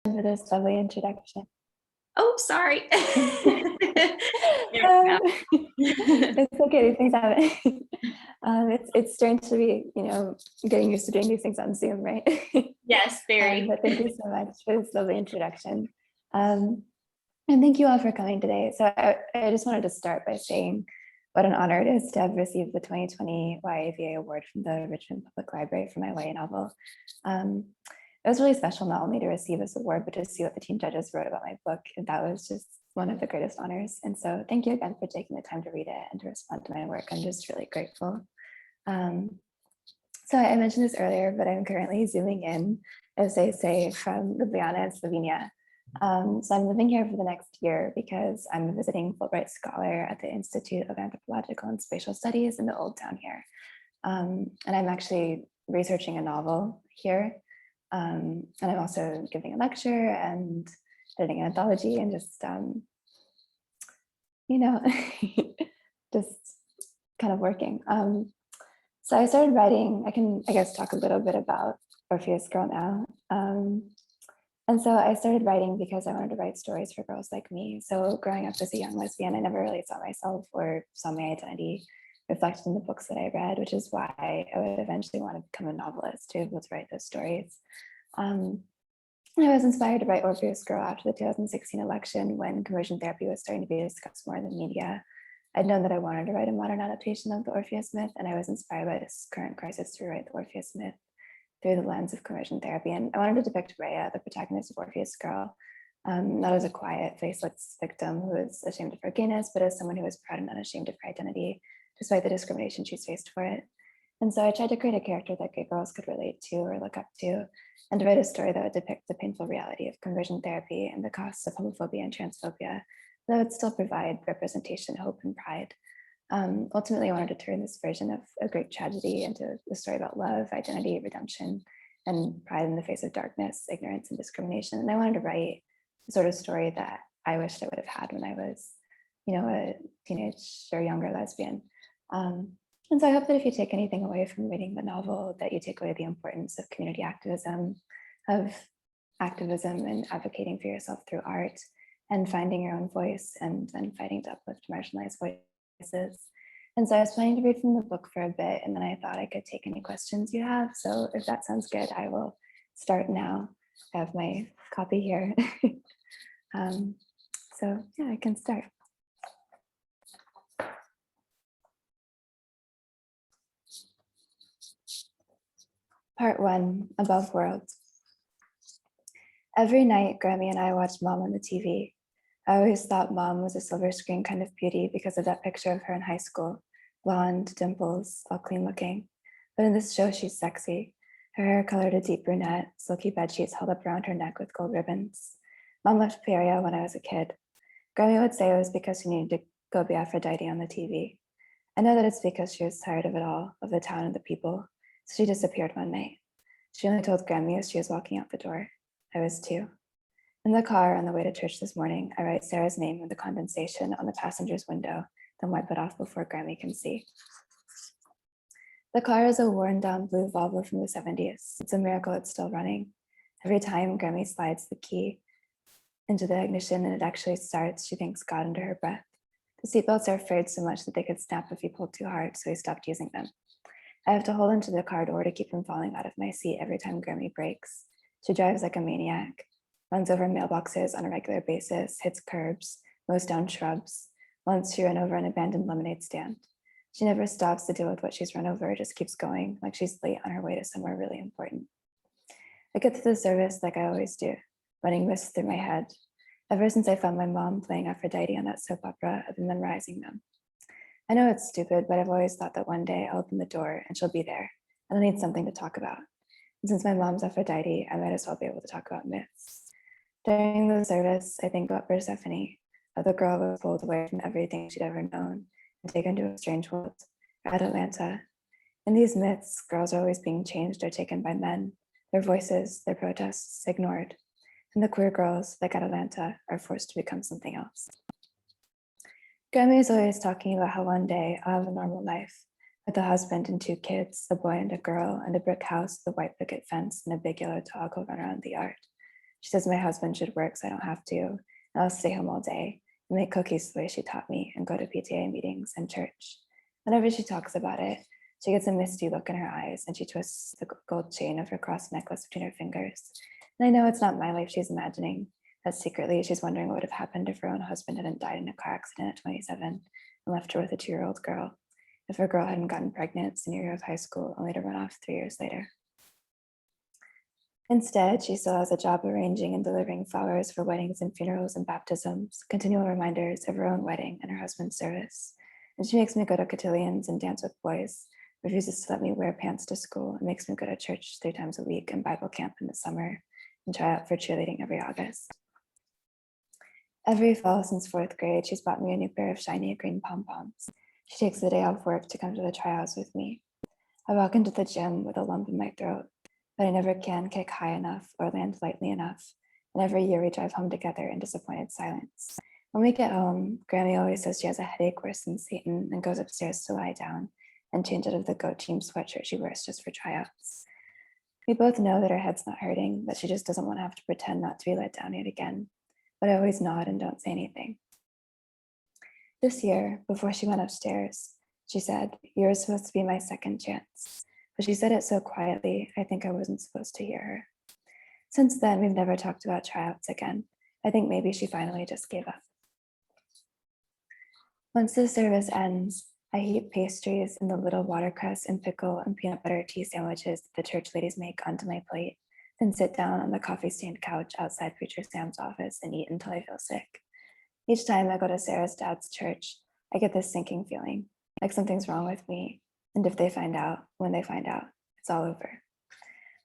For this lovely introduction. Oh, sorry. It's okay. These things happen. It's strange to be, getting used to doing these things on Zoom, right? Yes, very. But thank you so much for this lovely introduction. And thank you all for coming today. So I just wanted to start by saying what an honor it is to have received the 2020 YAVA Award from the Richmond Public Library for my YA novel. It was really special not only to receive this award, but to see what the team judges wrote about my book. And that was just one of the greatest honors. And so thank you again for taking the time to read it and to respond to my work. I'm just really grateful. So I mentioned this earlier, but I'm currently zooming in, as they say, from Ljubljana in Slovenia. So I'm living here for the next year because I'm a visiting Fulbright scholar at the Institute of Anthropological and Spatial Studies in the Old Town here. And I'm actually researching a novel here. And I'm also giving a lecture and editing an anthology and just, just kind of working. So I started writing. I can, I guess, talk a little bit about Orpheus Girl now. And so I started writing because I wanted to write stories for girls like me. So growing up as a young lesbian, I never really saw myself or saw my identity reflected in the books that I read, which is why I would eventually want to become a novelist to be able to write those stories. I was inspired to write Orpheus Girl after the 2016 election when conversion therapy was starting to be discussed more in the media. I'd known that I wanted to write a modern adaptation of the Orpheus myth, and I was inspired by this current crisis to rewrite the Orpheus myth through the lens of conversion therapy. And I wanted to depict Rhea, the protagonist of Orpheus Girl, not as a quiet, faceless victim who is ashamed of her gayness, but as someone who is proud and unashamed of her identity, despite the discrimination she's faced for it. And so I tried to create a character that gay girls could relate to or look up to, and to write a story that would depict the painful reality of conversion therapy and the costs of homophobia and transphobia, that would still provide representation, hope, and pride. Ultimately, I wanted to turn this version of a great tragedy into a story about love, identity, redemption, and pride in the face of darkness, ignorance, and discrimination. And I wanted to write the sort of story that I wished I would have had when I was, a teenage or younger lesbian. And so I hope that if you take anything away from reading the novel, that you take away the importance of community activism, and advocating for yourself through art, and finding your own voice, and fighting to uplift marginalized voices. And so I was planning to read from the book for a bit, and then I thought I could take any questions you have. So if that sounds good, I will start now. I have my copy here. So yeah, I can start. Part 1, Above World. Every night, Grammy and I watched Mom on the TV. I always thought Mom was a silver screen kind of beauty because of that picture of her in high school, blonde, dimples, all clean looking. But in this show, she's sexy. Her hair colored a deep brunette, silky bed sheets held up around her neck with gold ribbons. Mom left Peoria when I was a kid. Grammy would say it was because she needed to go be Aphrodite on the TV. I know that it's because she was tired of it all, of the town and the people. So she disappeared one night. She only told Grammy as she was walking out the door. I was 2. In the car on the way to church this morning, I write Sarah's name with the condensation on the passenger's window, then wipe it off before Grammy can see. The car is a worn down blue Volvo from the 70s. It's a miracle it's still running. Every time Grammy slides the key into the ignition and it actually starts, she thanks God under her breath. The seatbelts are frayed so much that they could snap if you pulled too hard, so we stopped using them. I have to hold onto the car door to keep from falling out of my seat every time Grammy brakes. She drives like a maniac, runs over mailboxes on a regular basis, hits curbs, mows down shrubs. Once she ran over an abandoned lemonade stand. She never stops to deal with what she's run over, just keeps going, like she's late on her way to somewhere really important. I get to the service like I always do, running lists through my head. Ever since I found my mom playing Aphrodite on that soap opera, I've been memorizing them. I know it's stupid, but I've always thought that one day I'll open the door and she'll be there, and I'll need something to talk about. And since my mom's Aphrodite, I might as well be able to talk about myths. During the service, I think about Persephone, of the girl who was pulled away from everything she'd ever known and taken to a strange world, or Atalanta. In these myths, girls are always being changed or taken by men, their voices, their protests ignored. And the queer girls, like Atalanta, are forced to become something else. Grammy is always talking about how one day I'll have a normal life, with a husband and 2 kids, a boy and a girl, and a brick house with a white picket fence and a big yellow dog will run around the yard. She says my husband should work so I don't have to, and I'll stay home all day and make cookies the way she taught me and go to PTA meetings and church. Whenever she talks about it, she gets a misty look in her eyes and she twists the gold chain of her cross necklace between her fingers. And I know it's not my life she's imagining, that secretly she's wondering what would have happened if her own husband hadn't died in a car accident at 27 and left her with a 2-year-old girl, if her girl hadn't gotten pregnant senior year of high school only to run off 3 years later. Instead, she still has a job arranging and delivering flowers for weddings and funerals and baptisms, continual reminders of her own wedding and her husband's service. And she makes me go to cotillions and dance with boys, refuses to let me wear pants to school, and makes me go to church 3 times a week and Bible camp in the summer and try out for cheerleading every August. Every fall since 4th grade, she's bought me a new pair of shiny green pom-poms. She takes the day off work to come to the tryouts with me. I walk into the gym with a lump in my throat, but I never can kick high enough or land lightly enough. And every year we drive home together in disappointed silence. When we get home, Grammy always says she has a headache worse than Satan and goes upstairs to lie down and change out of the goat team sweatshirt she wears just for tryouts. We both know that her head's not hurting, that she just doesn't want to have to pretend not to be let down yet again. But I always nod and don't say anything. This year, before she went upstairs, she said, "You're supposed to be my second chance." But she said it so quietly, I think I wasn't supposed to hear her. Since then, we've never talked about tryouts again. I think maybe she finally just gave up. Once the service ends, I heap pastries and the little watercress and pickle and peanut butter tea sandwiches that the church ladies make onto my plate, then sit down on the coffee-stained couch outside Preacher Sam's office and eat until I feel sick. Each time I go to Sarah's dad's church, I get this sinking feeling, like something's wrong with me, and if they find out, when they find out, it's all over.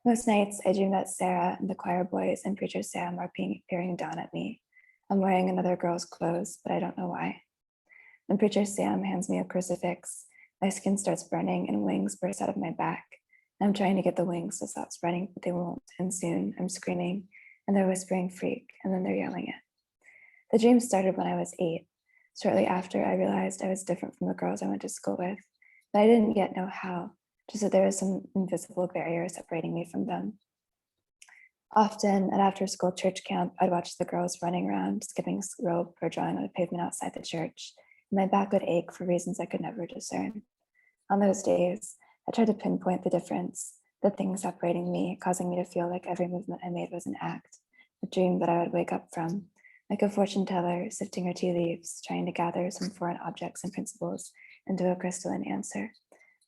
Most nights, I dream that Sarah and the choir boys and Preacher Sam are peering down at me. I'm wearing another girl's clothes, but I don't know why. When Preacher Sam hands me a crucifix, my skin starts burning and wings burst out of my back. I'm trying to get the wings to stop spreading, but they won't, and soon I'm screaming, and they're whispering freak, and then they're yelling it. The dream started when I was 8. Shortly after, I realized I was different from the girls I went to school with, but I didn't yet know how, just that there was some invisible barrier separating me from them. Often at after-school church camp, I'd watch the girls running around, skipping rope or drawing on the pavement outside the church, and my back would ache for reasons I could never discern. On those days, I tried to pinpoint the difference, the thing separating me, causing me to feel like every movement I made was an act, a dream that I would wake up from, like a fortune teller sifting her tea leaves, trying to gather some foreign objects and principles into a crystalline answer.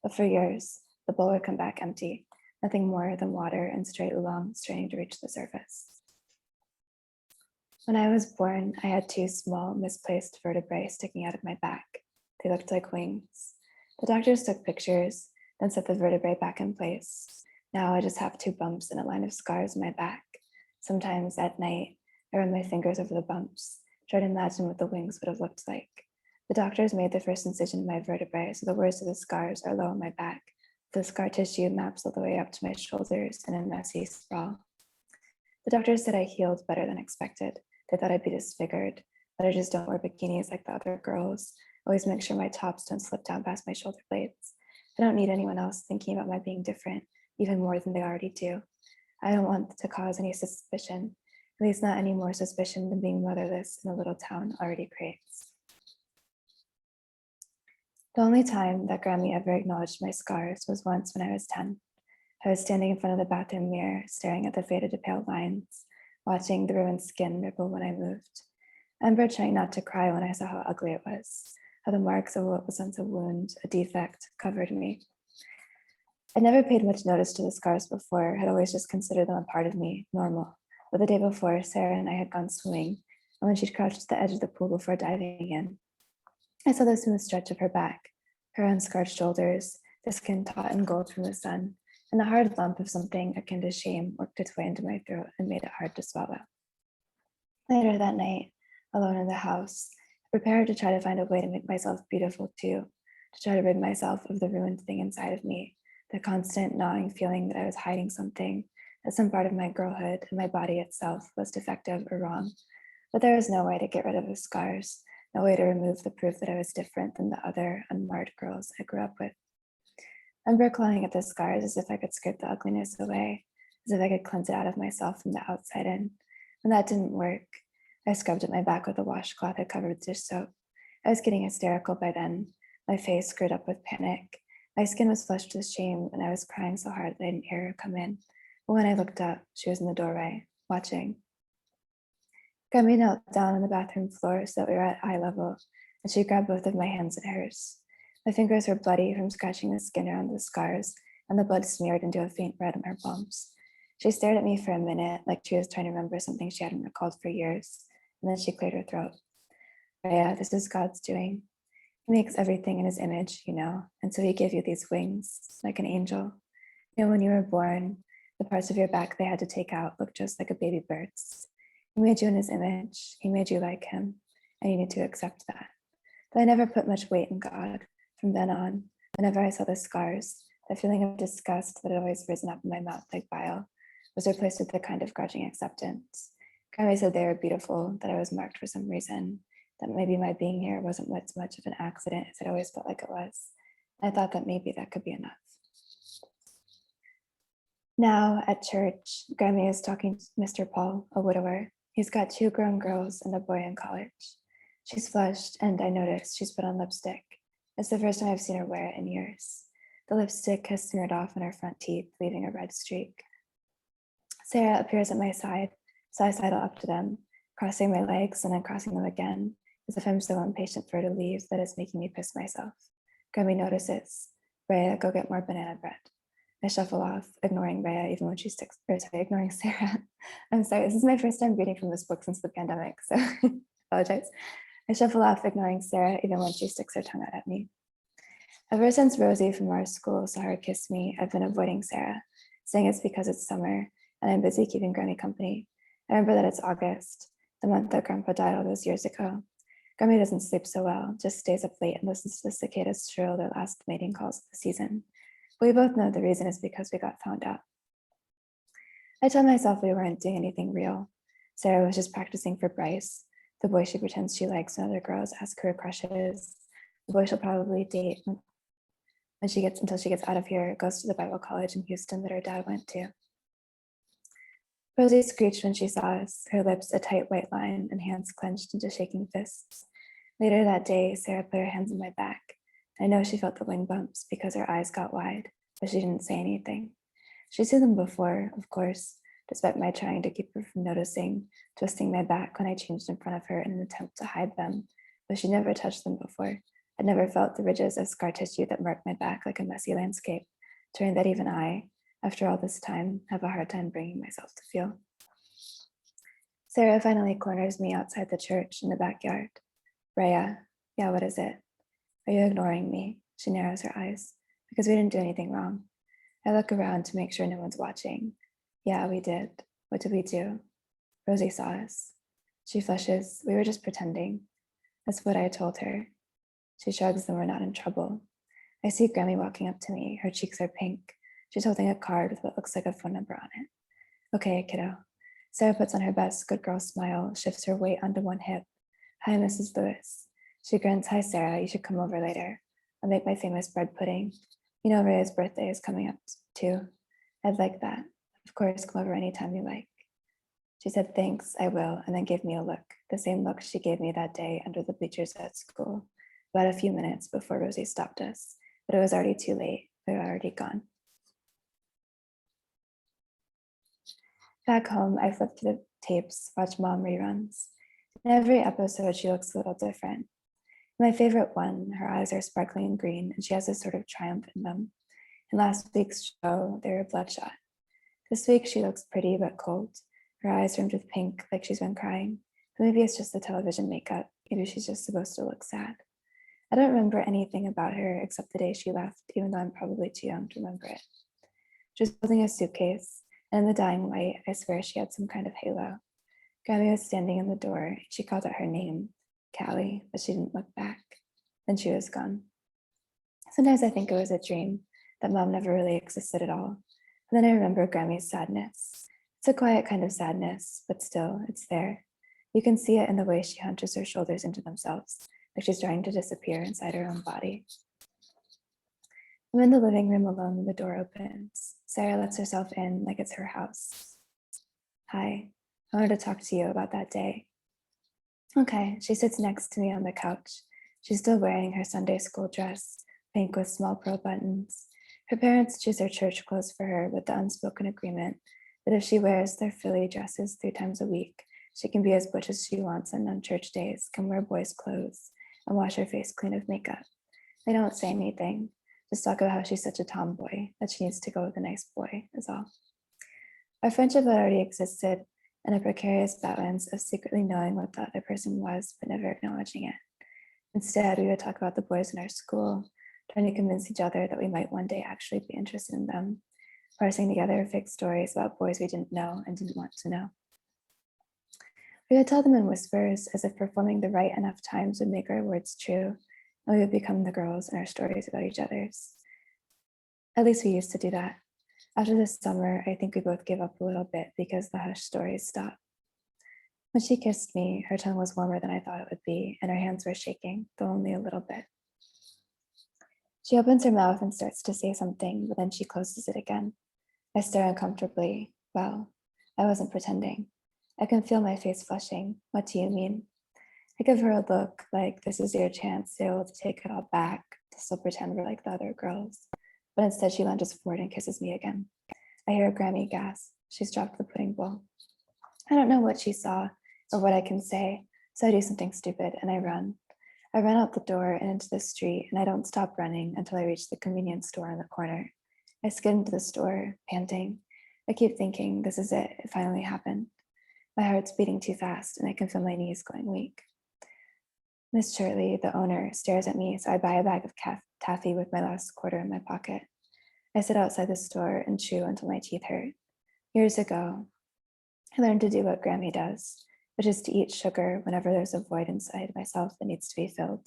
But for years, the bowl would come back empty, nothing more than water and straight oolong straining to reach the surface. When I was born, I had 2 small, misplaced vertebrae sticking out of my back. They looked like wings. The doctors took pictures, then set the vertebrae back in place. Now I just have 2 bumps and a line of scars in my back. Sometimes at night, I run my fingers over the bumps, try to imagine what the wings would have looked like. The doctors made the first incision in my vertebrae, so the worst of the scars are low on my back. The scar tissue maps all the way up to my shoulders in a messy sprawl. The doctors said I healed better than expected. They thought I'd be disfigured, but I just don't wear bikinis like the other girls. Always make sure my tops don't slip down past my shoulder blades. I don't need anyone else thinking about my being different, even more than they already do. I don't want to cause any suspicion, at least not any more suspicion than being motherless in a little town already creates. The only time that Grammy ever acknowledged my scars was once when I was 10. I was standing in front of the bathroom mirror, staring at the faded to pale lines, watching the ruined skin ripple when I moved. I remember trying not to cry when I saw how ugly it was, how the marks of what was once a wound, a defect, covered me. I'd never paid much notice to the scars before, had always just considered them a part of me, normal. But the day before, Sarah and I had gone swimming, and when she'd crouched at the edge of the pool before diving in, I saw the smooth stretch of her back, her unscarred shoulders, the skin taut and gold from the sun, and the hard lump of something akin to shame worked its way into my throat and made it hard to swallow. Later that night, alone in the house, I prepared to try to find a way to make myself beautiful too, to try to rid myself of the ruined thing inside of me, the constant gnawing feeling that I was hiding something, that some part of my girlhood and my body itself was defective or wrong. But there was no way to get rid of the scars, no way to remove the proof that I was different than the other unmarred girls I grew up with. I remember clawing at the scars as if I could scrape the ugliness away, as if I could cleanse it out of myself from the outside in. When that didn't work, I scrubbed at my back with a washcloth I covered with dish soap. I was getting hysterical by then, my face screwed up with panic. My skin was flushed with shame, and I was crying so hard that I didn't hear her come in. But when I looked up, she was in the doorway, watching. Gabby knelt down on the bathroom floor so that we were at eye level, and she grabbed both of my hands in hers. My fingers were bloody from scratching the skin around the scars, and the blood smeared into a faint red on her palms. She stared at me for a minute, like she was trying to remember something she hadn't recalled for years, and then she cleared her throat. Rhea, this is God's doing. He makes everything in his image, and so he gave you these wings, like an angel. When you were born, the parts of your back they had to take out looked just like a baby bird's. He made you in his image. He made you like him, and you need to accept that. But I never put much weight in God. From then on, whenever I saw the scars, the feeling of disgust that had always risen up in my mouth like bile was replaced with a kind of grudging acceptance. Gabby said they were beautiful, that I was marked for some reason, that maybe my being here wasn't so much of an accident as it always felt like it was. I thought that maybe that could be enough. Now at church, Grammy is talking to Mr. Paul, a widower. He's got 2 grown girls and a boy in college. She's flushed, and I noticed she's put on lipstick. It's the first time I've seen her wear it in years. The lipstick has smeared off on her front teeth, leaving a red streak. Sarah appears at my side, so I sidle up to them, crossing my legs and then crossing them again, as if I'm so impatient for her to leave that it's making me piss myself. Grammy notices. Rhea, go get more banana bread. I shuffle off, ignoring Rhea even when she ignoring Sarah. I'm sorry, this is my first time reading from this book since the pandemic, so I apologize. I shuffle off, ignoring Sarah even when she sticks her tongue out at me. Ever since Rosie from our school saw her kiss me, I've been avoiding Sarah, saying it's because it's summer and I'm busy keeping Grammy company. I remember that it's August, the month that Grandpa died all those years ago. Grammy doesn't sleep so well, just stays up late and listens to the cicadas shrill their last mating calls of the season. But we both know the reason is because we got found out. I tell myself we weren't doing anything real. Sarah was just practicing for Bryce, the boy she pretends she likes when other girls ask her crushes, the boy she'll probably date until she gets out of here, goes to the Bible college in Houston that her dad went to. Rosie screeched when she saw us, her lips a tight white line and hands clenched into shaking fists. Later that day, Sarah put her hands on my back. I know she felt the wing bumps because her eyes got wide, but she didn't say anything. She'd seen them before, of course, despite my trying to keep her from noticing, twisting my back when I changed in front of her in an attempt to hide them, but she'd never touched them before. I'd never felt the ridges of scar tissue that marked my back like a messy landscape, terrain that even I, after all this time, have a hard time bringing myself to feel. Sarah finally corners me outside the church in the backyard. Rhea, yeah, what is it? Are you ignoring me? She narrows her eyes. Because we didn't do anything wrong. I look around to make sure no one's watching. Yeah, we did. What did we do? Rosie saw us. She flushes. We were just pretending. That's what I told her. She shrugs, then we're not in trouble. I see Grammy walking up to me. Her cheeks are pink. She's holding a card with what looks like a phone number on it. Okay, kiddo. Sarah puts on her best good girl smile, shifts her weight onto one hip. Hi, Mrs. Lewis. She grins, hi, Sarah. You should come over later. I'll make my famous bread pudding. You know Rhea's birthday is coming up too. I'd like that. Of course, come over anytime you like. She said, thanks, I will, and then gave me a look, the same look she gave me that day under the bleachers at school, about a few minutes before Rosie stopped us, but it was already too late. We were already gone. Back home, I flipped through the tapes, watched Mom reruns. In every episode, she looks a little different. My favorite one, her eyes are sparkling green, and she has this sort of triumph in them. In last week's show, they were bloodshot. This week, she looks pretty but cold. Her eyes rimmed with pink, like she's been crying. But maybe it's just the television makeup. Maybe she's just supposed to look sad. I don't remember anything about her except the day she left, even though I'm probably too young to remember it. She was holding a suitcase, and in the dying light, I swear she had some kind of halo. Gabby was standing in the door. She called out her name, Callie, but she didn't look back. Then she was gone. Sometimes I think it was a dream, that Mom never really existed at all. And then I remember Grammy's sadness. It's a quiet kind of sadness, but still, it's there. You can see it in the way she hunches her shoulders into themselves, like she's trying to disappear inside her own body. I'm in the living room alone when the door opens. Sarah lets herself in like it's her house. Hi. I wanted to talk to you about that day. Okay, she sits next to me on the couch. She's still wearing her Sunday school dress, pink with small pearl buttons. Her parents choose their church clothes for her with the unspoken agreement that if she wears their frilly dresses 3 times a week, she can be as butch as she wants on non-church days, can wear boys' clothes, and wash her face clean of makeup. They don't say anything, just talk about how she's such a tomboy, that she needs to go with a nice boy, is all. Our friendship had already existed in a precarious balance of secretly knowing what the other person was, but never acknowledging it. Instead, we would talk about the boys in our school, trying to convince each other that we might one day actually be interested in them, parsing together fake stories about boys we didn't know and didn't want to know. We would tell them in whispers, as if performing the right enough times would make our words true, and we would become the girls in our stories about each other's. At least we used to do that. After this summer, I think we both gave up a little bit because the hush stories stopped. When she kissed me, her tongue was warmer than I thought it would be, and her hands were shaking, though only a little bit. She opens her mouth and starts to say something, but then she closes it again. I stare uncomfortably. Well, I wasn't pretending. I can feel my face flushing. What do you mean? I give her a look like this is your chance to be able to take it all back, to still pretend we're like the other girls. But instead she lunges forward and kisses me again. I hear a Grammy gasp. She's dropped the pudding bowl. I don't know what she saw or what I can say, so I do something stupid and I run. I run out the door and into the street, and I don't stop running until I reach the convenience store on the corner. I skid into the store, panting. I keep thinking, this is it. It finally happened. My heart's beating too fast, and I can feel my knees going weak. Miss Shirley, the owner, stares at me, so I buy a bag of taffy with my last quarter in my pocket. I sit outside the store and chew until my teeth hurt. Years ago, I learned to do what Grammy does, which is to eat sugar whenever there's a void inside myself that needs to be filled,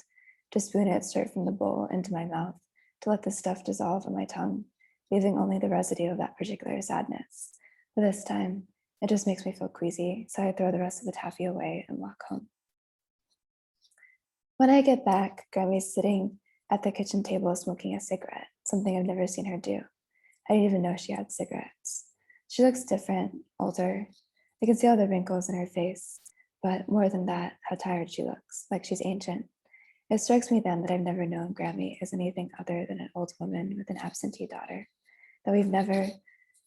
to spoon it straight from the bowl into my mouth, to let the stuff dissolve on my tongue, leaving only the residue of that particular sadness. But this time, it just makes me feel queasy, so I throw the rest of the taffy away and walk home. When I get back, Grammy's sitting at the kitchen table smoking a cigarette, something I've never seen her do. I didn't even know she had cigarettes. She looks different, older. I can see all the wrinkles in her face, but more than that, how tired she looks, like she's ancient. It strikes me then that I've never known Grammy as anything other than an old woman with an absentee daughter, that we've never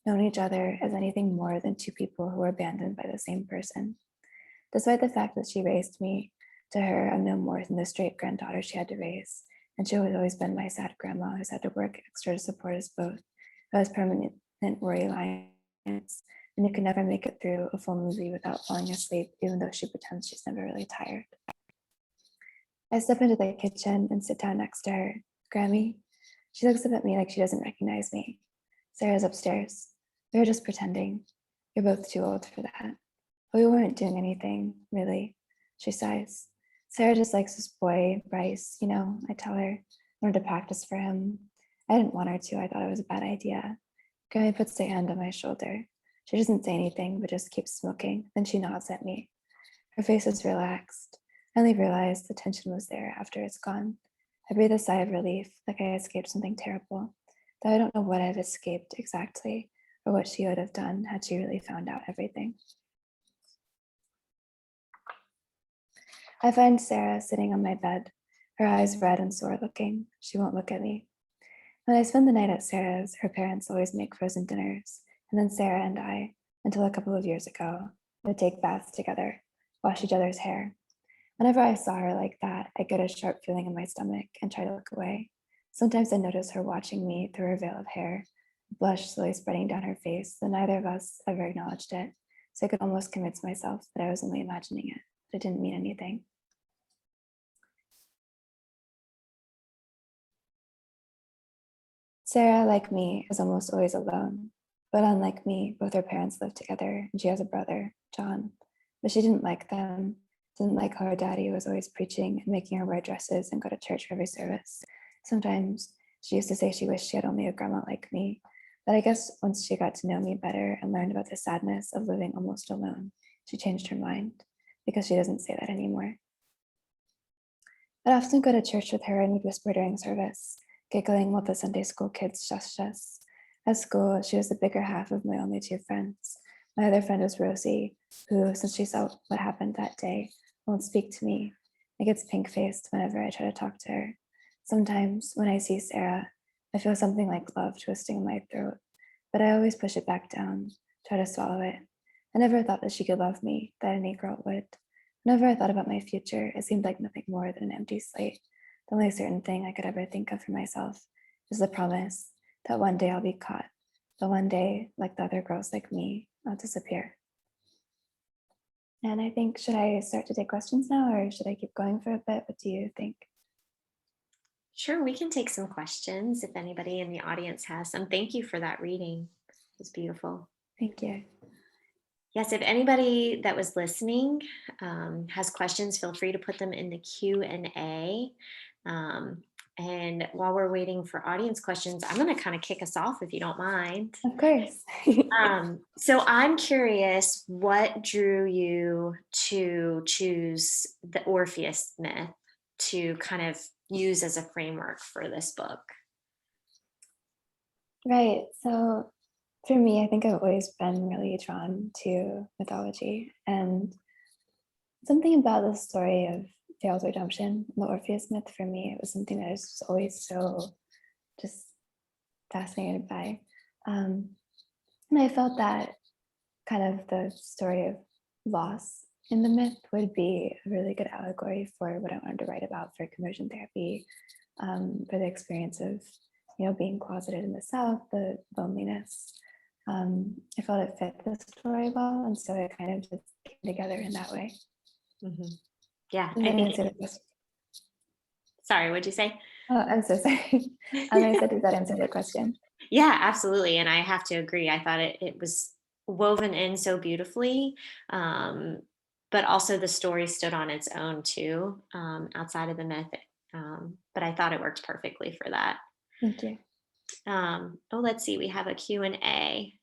known each other as anything more than two people who were abandoned by the same person. Despite the fact that she raised me, to her, I'm no more than the straight granddaughter she had to raise, and she has always been my sad grandma who's had to work extra to support us both, who has permanent worry lines, and who can never make it through a full movie without falling asleep, even though she pretends she's never really tired. I step into the kitchen and sit down next to her. Grammy? She looks up at me like she doesn't recognize me. Sarah's upstairs. We were just pretending. You're both too old for that. But we weren't doing anything, really. She sighs. Sarah just likes this boy, Bryce, I tell her. I wanted to practice for him. I didn't want her to. I thought it was a bad idea. Grammy puts a hand on my shoulder. She doesn't say anything, but just keeps smoking. Then she nods at me. Her face is relaxed. I only realized the tension was there after it's gone. I breathe a sigh of relief, like I escaped something terrible, though I don't know what I've escaped exactly, or what she would have done had she really found out everything. I find Sarah sitting on my bed, her eyes red and sore looking. She won't look at me. When I spend the night at Sarah's, her parents always make frozen dinners, and then Sarah and I, until a couple of years ago, would take baths together, wash each other's hair. Whenever I saw her like that, I get a sharp feeling in my stomach and try to look away. Sometimes I notice her watching me through her veil of hair, a blush slowly spreading down her face, though neither of us ever acknowledged it, so I could almost convince myself that I was only imagining it, but it didn't mean anything. Sarah, like me, is almost always alone, but unlike me, both her parents live together, and she has a brother, John, but she didn't like them, didn't like how her daddy was always preaching and making her wear dresses and go to church for every service. Sometimes she used to say she wished she had only a grandma like me, but I guess once she got to know me better and learned about the sadness of living almost alone, she changed her mind, because she doesn't say that anymore. I'd often go to church with her and would whisper during service, giggling while the Sunday school kids shushed us. At school, she was the bigger half of my only two friends, My other friend was Rosie, who, since she saw what happened that day, won't speak to me. I gets pink-faced whenever I try to talk to her. Sometimes when I see Sarah, I feel something like love twisting in my throat, but I always push it back down, try to swallow it. I never thought that she could love me, that any girl would. Whenever I thought about my future, it seemed like nothing more than an empty slate. The only certain thing I could ever think of for myself is the promise that one day I'll be caught, but one day, like the other girls like me, I'll disappear. And I think, should I start to take questions now or should I keep going for a bit? What do you think? Sure, we can take some questions if anybody in the audience has some. Thank you for that reading. It's beautiful. Thank you. Yes, if anybody that was listening has questions, feel free to put them in the Q&A. And while we're waiting for audience questions, I'm going to kind of kick us off if you don't mind. Of course. So I'm curious, what drew you to choose the Orpheus myth to kind of use as a framework for this book? Right. So for me, I think I've always been really drawn to mythology, and something about the story of Fail's redemption, the Orpheus myth, for me, it was something that I was always so just fascinated by. And I felt that kind of the story of loss in the myth would be a really good allegory for what I wanted to write about for conversion therapy, for the experience of, being closeted in the South, the loneliness. I felt it fit the story well, and so it kind of just came together in that way. Mm-hmm. Yeah, I think. Sorry, what'd you say? Oh, I'm so sorry. I said, does that answer the question? Yeah, absolutely. And I have to agree. I thought it was woven in so beautifully. But also the story stood on its own too, outside of the myth. But I thought it worked perfectly for that. Thank you. Let's see. We have a Q&A.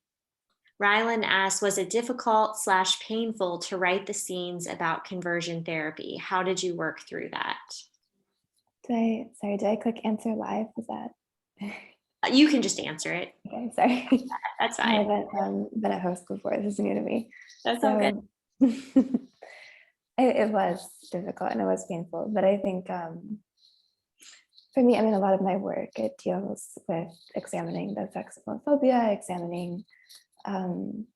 Rylan asks, was it difficult/painful to write the scenes about conversion therapy? How did you work through that? Did I click answer live? Is that? You can just answer it. Okay, sorry. That's fine. I haven't been a host before. This is new to me. That's all good. It was difficult and it was painful, but I think for me, a lot of my work, it deals with examining the effects of homophobia, examining kind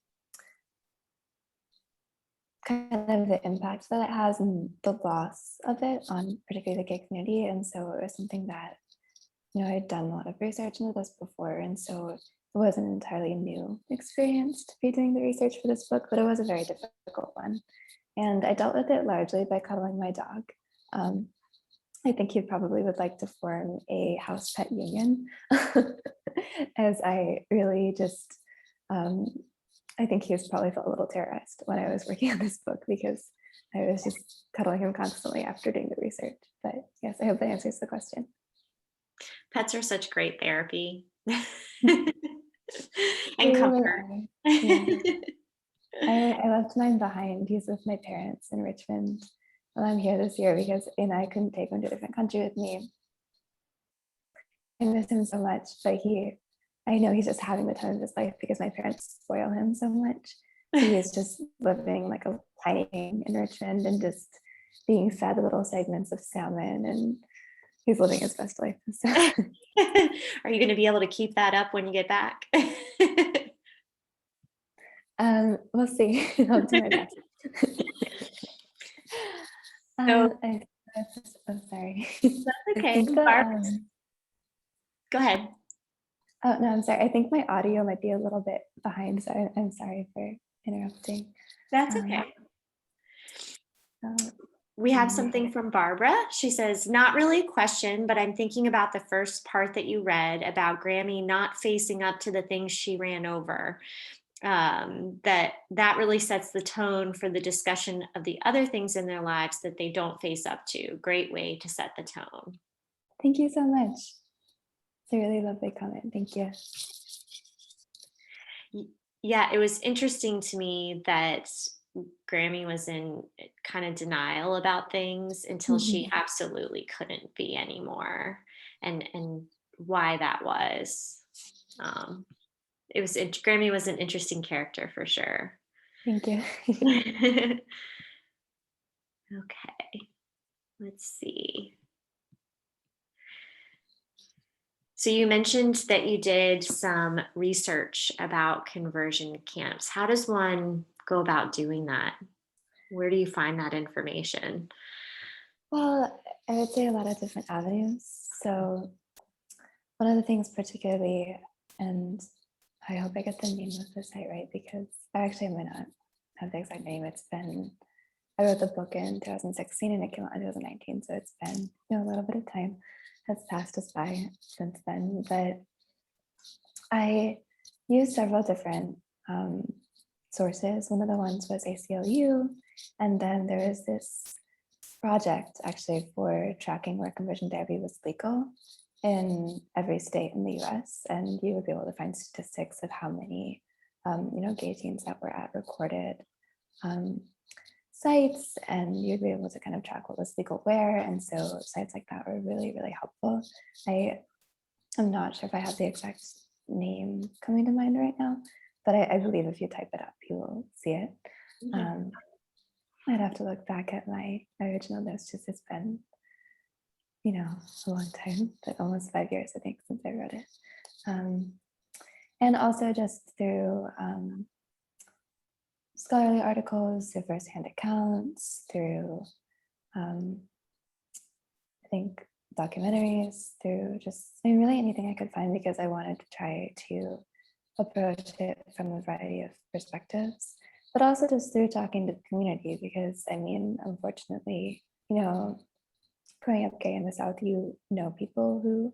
of the impact that it has and the loss of it on particularly the gay community. And so it was something that, I'd done a lot of research into this before. And so it wasn't an entirely new experience to be doing the research for this book, but it was a very difficult one. And I dealt with it largely by cuddling my dog. I think he probably would like to form a house pet union, as I really just, I think he was probably felt a little terrorized when I was working on this book because I was just cuddling him constantly after doing the research. But yes, I hope that answers the question. Pets are such great therapy. And They really comfort. are. Yeah. I left mine behind. He's with my parents in Richmond. Well, I'm here this year because I couldn't take him to a different country with me. I miss him so much, but I know he's just having the time of his life because my parents spoil him so much. So he's just living like a tiny king in Richmond and just being fed little segments of salmon, and he's living his best life. So. Are you going to be able to keep that up when you get back? We'll see. I'll do my best. I'm sorry. That's okay. Go ahead. Oh, no, I'm sorry. I think my audio might be a little bit behind, so I'm sorry for interrupting. That's okay. We have something from Barbara. She says, not really a question, but I'm thinking about the first part that you read about Grammy not facing up to the things she ran over. That really sets the tone for the discussion of the other things in their lives that they don't face up to. Great way to set the tone. Thank you so much. It's a really lovely comment. Thank you. Yeah, it was interesting to me that Grammy was in kind of denial about things until she absolutely couldn't be anymore, and why that was. Grammy was an interesting character for sure. Thank you. Okay, let's see. So you mentioned that you did some research about conversion camps. How does one go about doing that? Where do you find that information? Well, I would say a lot of different avenues. So one of the things particularly, and I hope I get the name of the site right, because I actually might not have the exact name. I wrote the book in 2016 and it came out in 2019. So it's been, a little bit of time has passed us by since then. But I used several different sources. One of the ones was ACLU. And then there is this project actually for tracking where conversion therapy was legal in every state in the US. And you would be able to find statistics of how many, gay teens that were at recorded sites, and you'd be able to kind of track what was legal where. And so sites like that were really, really helpful. I'm not sure if I have the exact name coming to mind right now, but I believe if you type it up, you will see it. I'd have to look back at my original notes, just it's been, a long time, but almost 5 years, I think, since I wrote it. And also just through scholarly articles, through firsthand accounts, through, I think, documentaries, through really anything I could find, because I wanted to try to approach it from a variety of perspectives, but also just through talking to the community, because unfortunately, growing up gay in the South, people who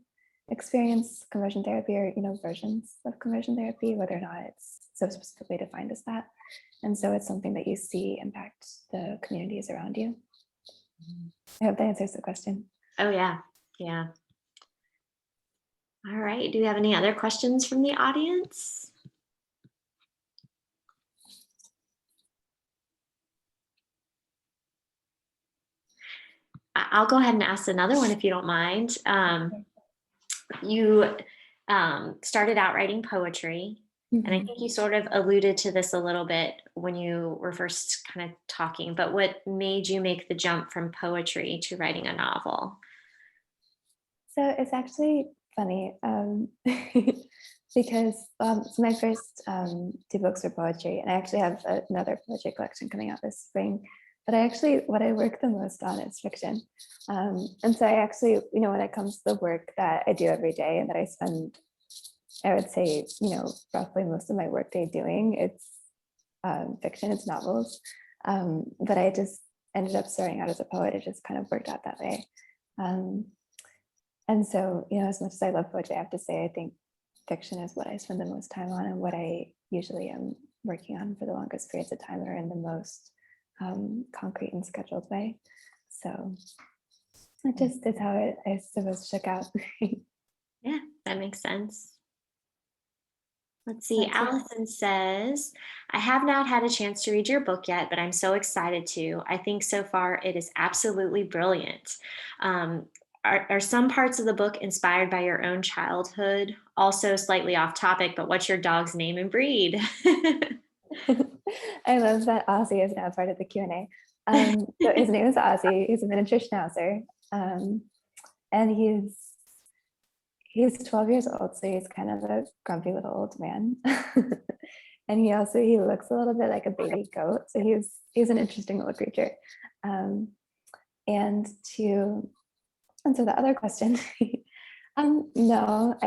experience conversion therapy or, versions of conversion therapy, whether or not it's so specifically defined as that. And so it's something that you see impact the communities around you. I hope that answers the question. Oh, yeah. Yeah. All right. Do you have any other questions from the audience? I'll go ahead and ask another one if you don't mind. You started out writing poetry, and I think you sort of alluded to this a little bit when you were first kind of talking, but what made you make the jump from poetry to writing a novel? So it's actually funny because so my first two books were poetry, and I actually have another poetry collection coming out this spring. But what I work the most on is fiction. And so I actually, when it comes to the work that I do every day and that I spend, I would say, roughly most of my workday doing, it's fiction, it's novels. But I just ended up starting out as a poet. It just kind of worked out that way. And so, as much as I love poetry, I have to say, I think fiction is what I spend the most time on, and what I usually am working on for the longest periods of time, or in the most concrete and scheduled way. So it just is how it, I suppose, shook out. Yeah, that makes sense. Let's see. Allison says, I have not had a chance to read your book yet, but I'm so excited to. I think so far it is absolutely brilliant. Are some parts of the book inspired by your own childhood? Also, slightly off topic, but what's your dog's name and breed? I love that Ozzy is now part of the Q&A. So his name is Ozzy. He's a miniature schnauzer. And he's 12 years old, so he's kind of a grumpy little old man. And he looks a little bit like a baby goat. So he's an interesting little creature. And to answer the other question, no, I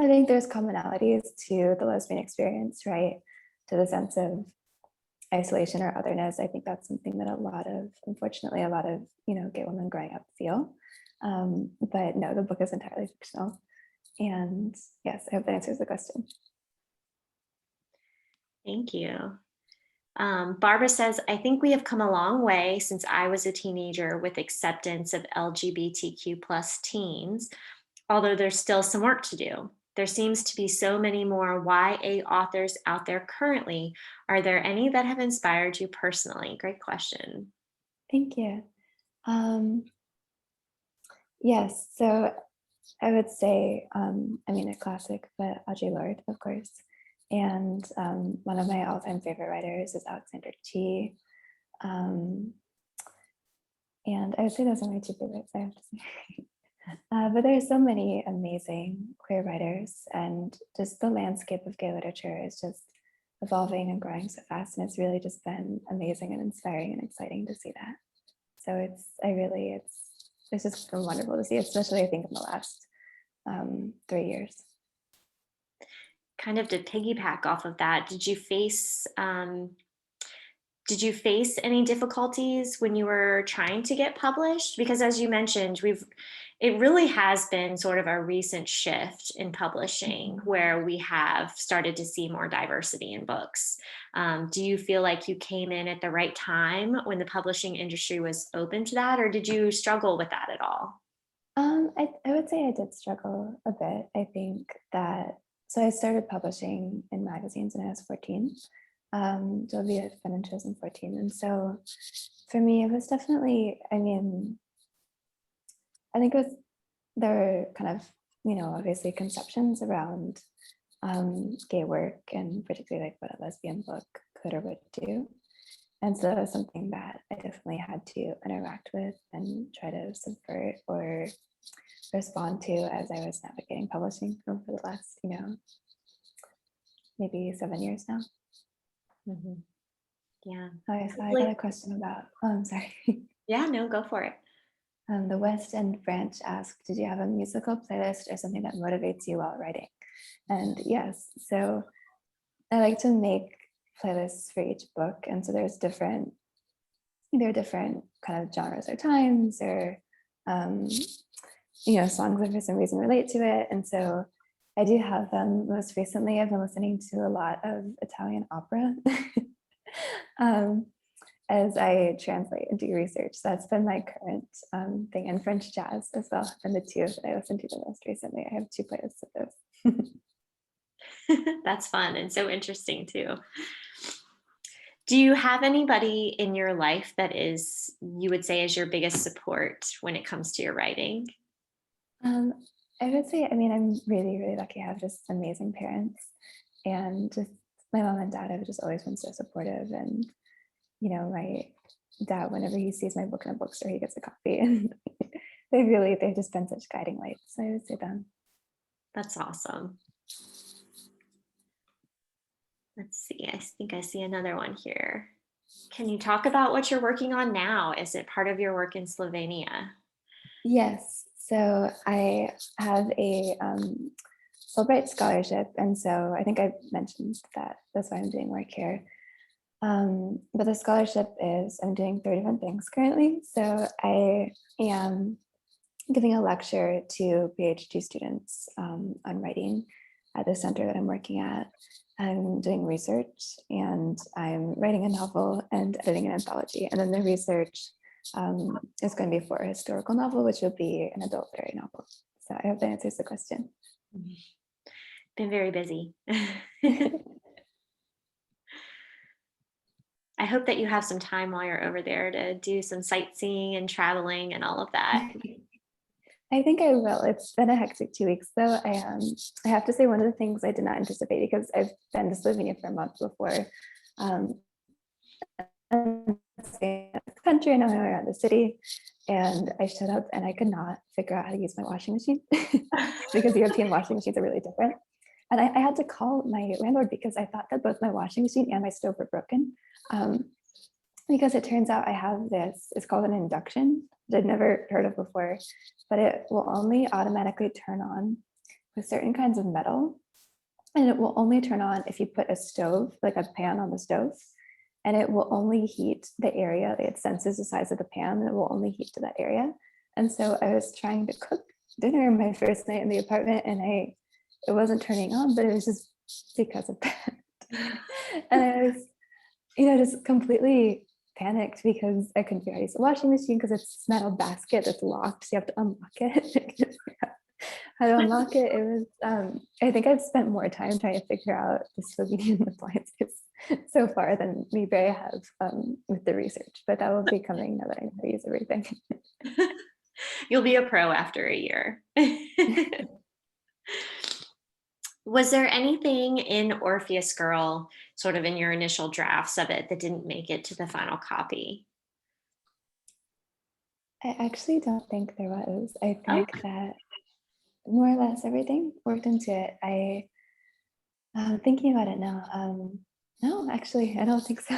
think there's commonalities to the lesbian experience, right? To the sense of isolation or otherness. I think that's something that unfortunately, a lot of, gay women growing up feel. But no, the book is entirely fictional. And yes, I hope that answers the question. Thank you. Barbara says, I think we have come a long way since I was a teenager with acceptance of LGBTQ plus teens, although there's still some work to do. There seems to be so many more YA authors out there currently. Are there any that have inspired you personally? Great question. Thank you. Yes, so I would say, a classic, but Audre Lorde, of course. And one of my all-time favorite writers is Alexander Chee. And I would say those are my two favorites, I have to say. But there's so many amazing queer writers, and just the landscape of gay literature is just evolving and growing so fast. And it's really just been amazing and inspiring and exciting to see that. So it's just been wonderful to see, especially I think in the last 3 years. Kind of to piggyback off of that, did you face any difficulties when you were trying to get published? Because as you mentioned, it really has been sort of a recent shift in publishing where we have started to see more diversity in books. Do you feel like you came in at the right time when the publishing industry was open to that, or did you struggle with that at all? I would say I did struggle a bit. I think that, so I started publishing in magazines when I was 14. Sylvia finished in 14. And so for me, it was definitely, I mean, I think it was, there were kind of, obviously conceptions around gay work, and particularly like what a lesbian book could or would do. And so that was something that I definitely had to interact with and try to subvert or respond to as I was navigating publishing over the last, maybe 7 years now. Mm-hmm. Yeah. I got a question about, I'm sorry. Yeah, no, go for it. The West End branch asked, did you have a musical playlist or something that motivates you while writing? And yes, so I like to make playlists for each book. And so there's different kind of genres or times, or, songs that for some reason relate to it. And so I do have them. Most recently, I've been listening to a lot of Italian opera as I translate and do research. So that's been my current thing, and French jazz as well. And the two that I listened to the most recently. I have 2 playlists of those. That's fun and so interesting too. Do you have anybody in your life that you would say is your biggest support when it comes to your writing? I would say, I'm really, really lucky. I have just amazing parents, and just my mom and dad have just always been so supportive. And, my dad, whenever he sees my book in a bookstore, he gets a copy. And they've just been such guiding lights. So I would say them. That's awesome. Let's see, I think I see another one here. Can you talk about what you're working on now? Is it part of your work in Slovenia? Yes. So I have a Fulbright scholarship. And so I think I mentioned that that's why I'm doing work here. But the scholarship is, I'm doing 3 different things currently. So I am giving a lecture to PhD students on writing at the center that I'm working at. I'm doing research, and I'm writing a novel and editing an anthology. And then the research is going to be for a historical novel, which will be an adult fairy novel. So I hope that answers the question. Been very busy. I hope that you have some time while you're over there to do some sightseeing and traveling and all of that. I think I will. It's been a hectic 2 weeks though. I have to say, one of the things I did not anticipate, because I've been to Slovenia for a month before, the country, I know how around the city, and I showed up and I could not figure out how to use my washing machine because European washing machines are really different. And I had to call my landlord because I thought that both my washing machine and my stove were broken. Because it turns out I have this, it's called an induction, which I'd never heard of before, but it will only automatically turn on with certain kinds of metal. And it will only turn on if you put a stove, like a pan on the stove, and it will only heat the area. It senses the size of the pan, and it will only heat to that area. And so I was trying to cook dinner my first night in the apartment, and it wasn't turning on, but it was just because of that. And I was, just completely panicked because I couldn't figure out how to use the washing machine because it's this metal basket that's locked, so you have to unlock it. How to unlock it. It was, I think I've spent more time trying to figure out the Slovenian appliances so far than maybe I have with the research, but that will be coming now that I know how to use everything. You'll be a pro after a year. Was there anything in Orpheus Girl, sort of in your initial drafts of it, that didn't make it to the final copy? I actually don't think there was. I Oh, think that more or less everything worked into it. Thinking about it now, no, actually, I don't think so.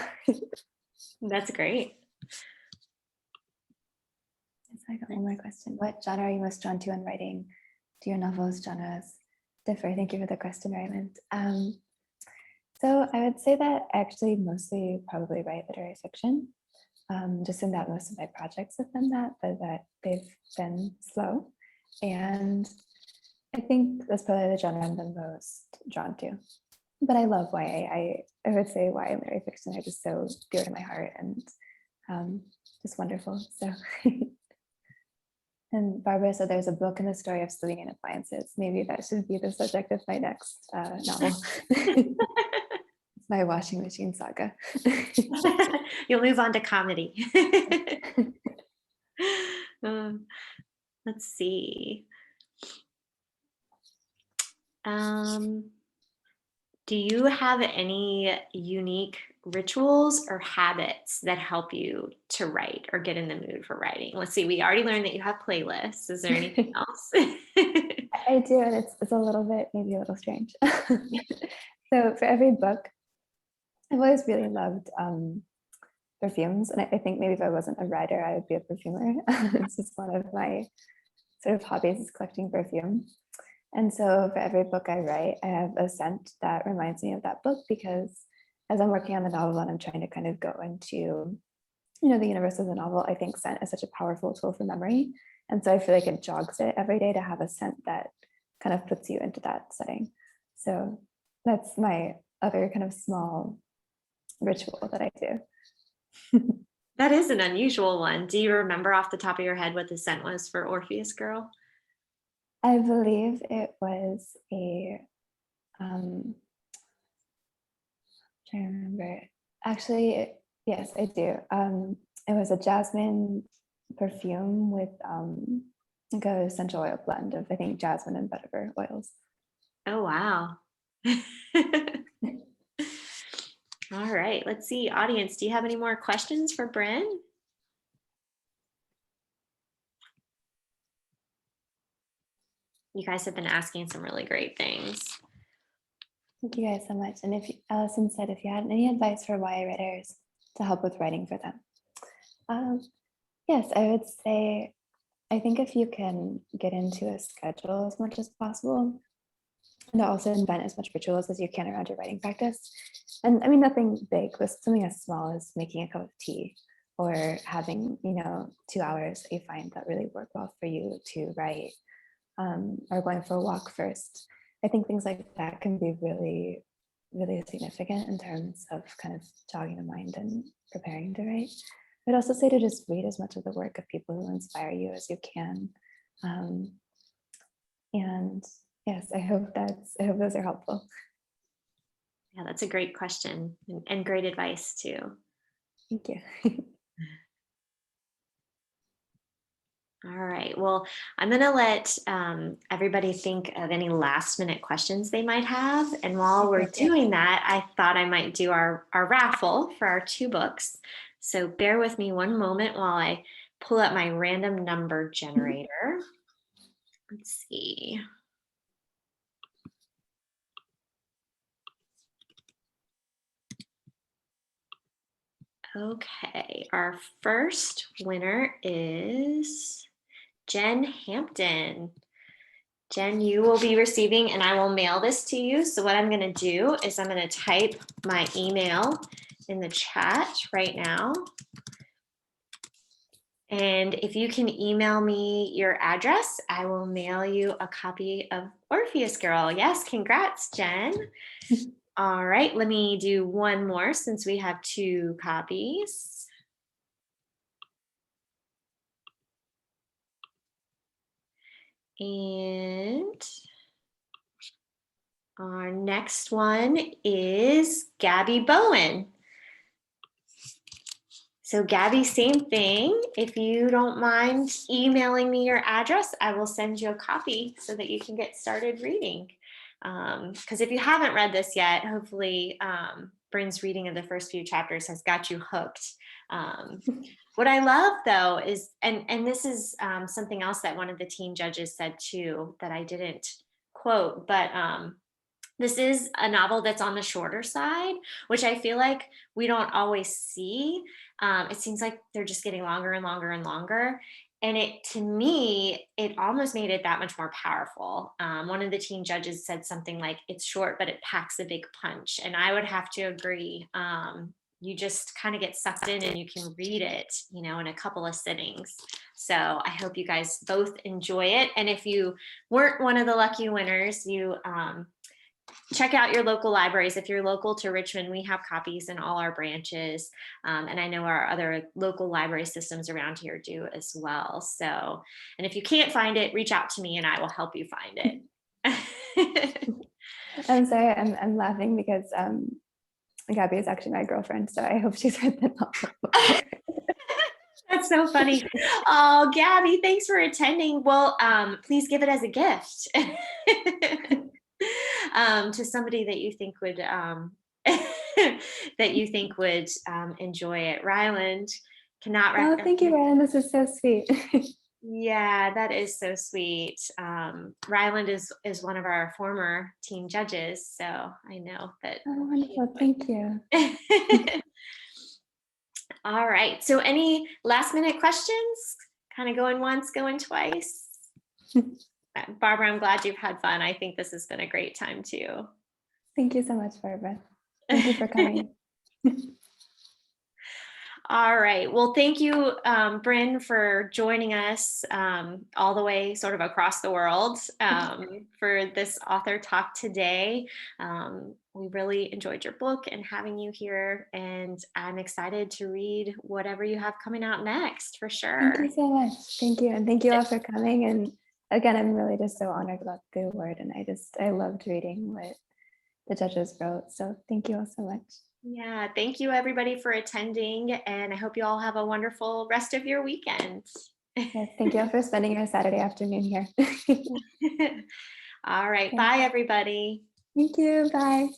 that's great. So I got one more question. What genre are you most drawn to in writing? Do your novels genres differ? Thank you for the question, Raymond. So I would say that I actually mostly probably write literary fiction, just in that most of my projects have been that, but that they've been slow. And I think that's probably the genre I'm the most drawn to. But I love YA. I would say YA and literary fiction are just so dear to my heart and just wonderful. So, and Barbara said there's a book in the story of Slovenian appliances. Maybe that should be the subject of my next novel. It's my washing machine saga. You'll move on to comedy. Um, let's see. Do you have any unique rituals or habits that help you to write or get in the mood for writing? Let's see, we already learned that you have playlists. Is there anything else? I do, and it's a little bit, maybe a little strange. So for every book, I've always really loved perfumes. And I think maybe if I wasn't a writer, I would be a perfumer. It's just one of my sort of hobbies is collecting perfume. And so for every book I write, I have a scent that reminds me of that book, because as I'm working on the novel and I'm trying to kind of go into, the universe of the novel, I think scent is such a powerful tool for memory. And so I feel like it jogs it every day to have a scent that kind of puts you into that setting. So that's my other kind of small ritual that I do. That is an unusual one. Do you remember off the top of your head what the scent was for Orpheus Girl? I believe it was a, trying to remember. Actually, yes, I do. It was a jasmine perfume with like a essential oil blend of, I think, jasmine and vetiver oils. Oh, wow. All right, let's see. Audience, do you have any more questions for Brynne? You guys have been asking some really great things. Thank you guys so much. And if Allison said, if you had any advice for YA writers to help with writing for them, yes, I would say, I think if you can get into a schedule as much as possible, and also invent as much rituals as you can around your writing practice. And I mean, nothing big, but something as small as making a cup of tea or having, 2 hours that you find that really work well for you to write, or going for a walk first. I think things like that can be really, really significant in terms of kind of jogging the mind and preparing to write. I'd also say to just read as much of the work of people who inspire you as you can. And yes, I hope those are helpful. Yeah, that's a great question and great advice too. Thank you. All right, well, I'm gonna let everybody think of any last minute questions they might have. And while we're doing that, I thought I might do our raffle for our 2 books. So bear with me one moment while I pull up my random number generator. Let's see. Okay, our first winner is Jen Hampton. Jen, you will be receiving, and I will mail this to you. So what I'm going to do is I'm going to type my email in the chat right now. And if you can email me your address, I will mail you a copy of Orpheus Girl. Yes, congrats, Jen. All right, let me do one more since we have 2 copies. And our next one is Gabby Bowen. So Gabby, same thing. If you don't mind emailing me your address, I will send you a copy so that you can get started reading. Because if you haven't read this yet, hopefully Brynne's reading of the first few chapters has got you hooked. What I love though is, and this is something else that one of the teen judges said too, that I didn't quote, but this is a novel that's on the shorter side, which I feel like we don't always see. It seems like they're just getting longer and longer and longer. And it, to me, it almost made it that much more powerful. One of the teen judges said something like, it's short, but it packs a big punch. And I would have to agree. You just kind of get sucked in and you can read it, you know, in a couple of sittings. So I hope you guys both enjoy it. And if you weren't one of the lucky winners, you check out your local libraries. If you're local to Richmond, we have copies in all our branches. And I know our other local library systems around here do as well. So, and if you can't find it, reach out to me and I will help you find it. I'm sorry, I'm laughing because Gabby is actually my girlfriend, so I hope she's read the novel. That's so funny. Oh, Gabby, thanks for attending. Well, please give it as a gift. To somebody that you think would enjoy it. Ryland cannot Oh, thank you, Ryan. This is so sweet. Yeah, that is so sweet. Ryland is one of our former teen judges, so I know that. Oh, wonderful. Thank you. All right. So any last minute questions? Kind of going once, going twice. Barbara, I'm glad you've had fun. I think this has been a great time too. Thank you so much, Barbara. Thank you for coming. All right. Well, thank you, Brynne, for joining us all the way sort of across the world for this author talk today. We really enjoyed your book and having you here, and I'm excited to read whatever you have coming out next for sure. Thank you so much. Thank you. And thank you all for coming. And again, I'm really just so honored about the award, and I loved reading what the judges wrote. So thank you all so much. Yeah, thank you everybody for attending, and I hope you all have a wonderful rest of your weekend. Yes, thank you all for spending your Saturday afternoon here. All right, bye everybody. Thank you, bye.